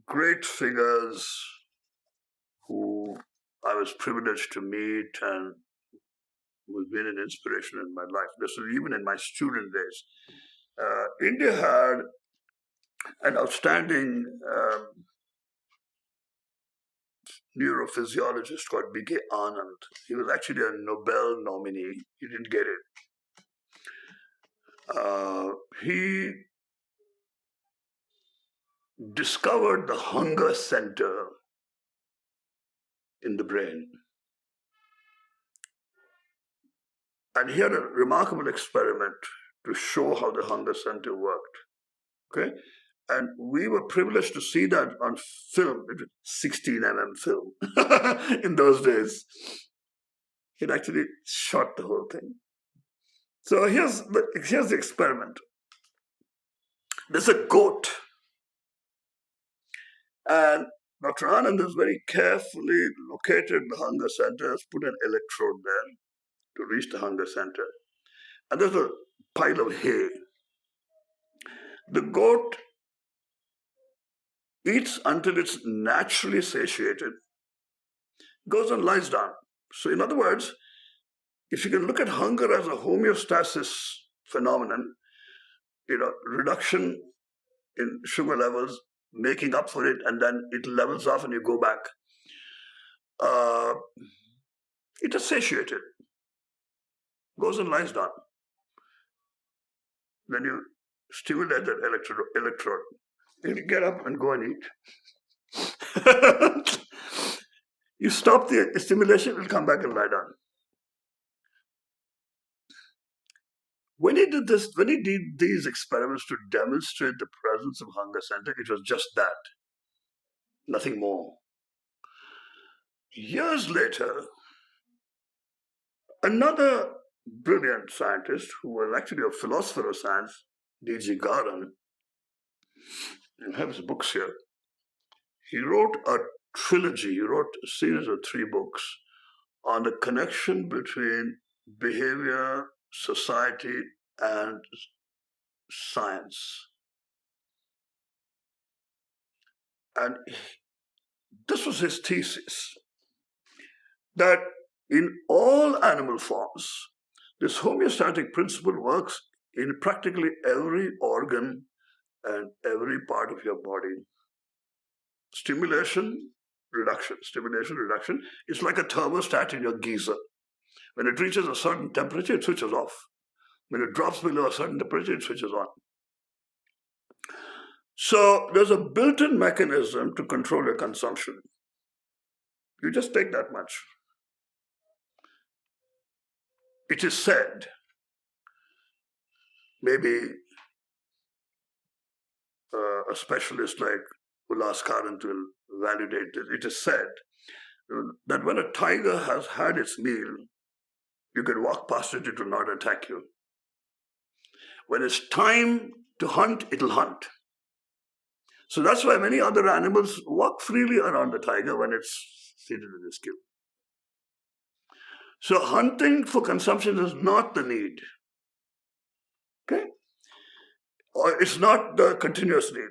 great figures who I was privileged to meet and who've been an inspiration in my life. This was even in my student days. India had an outstanding neurophysiologist called VP Anand. He was actually a Nobel nominee. He didn't get it. He discovered the hunger center in the brain. And he had a remarkable experiment to show how the hunger center worked. Okay? And we were privileged to see that on film, 16 mm film in those days. He'd actually shot the whole thing. So here's the experiment. There's a goat. And Dr. Anand has very carefully located the hunger center, has put an electrode there to reach the hunger center. And there's a pile of hay. The goat eats until it's naturally satiated, goes and lies down. So in other words, if you can look at hunger as a homeostasis phenomenon, reduction in sugar levels, making up for it, and then it levels off and you go back. It is satiated, goes and lies down. Then you stimulate that electrode. You get up and go and eat. You stop the stimulation, it'll come back and lie down. When he did these experiments to demonstrate the presence of hunger center, it was just that, nothing more. Years later, another brilliant scientist who was actually a philosopher of science, D.G. Garan, I have his books here. He wrote a trilogy, he wrote a series of 3 books on the connection between behavior, society, and science. And this was his thesis, that in all animal forms, this homeostatic principle works in practically every organ and every part of your body. Stimulation, reduction. It's like a thermostat in your geyser. When it reaches a certain temperature, it switches off. When it drops below a certain temperature, it switches on. So there's a built-in mechanism to control your consumption. You just take that much. It is said, maybe a specialist like Ullas Karant will validate this. It is said that when a tiger has had its meal, you can walk past it, it will not attack you. When it's time to hunt, it'll hunt. So that's why many other animals walk freely around the tiger when it's seated in its kill. So hunting for consumption is not the need. Okay? Or it's not the continuous need.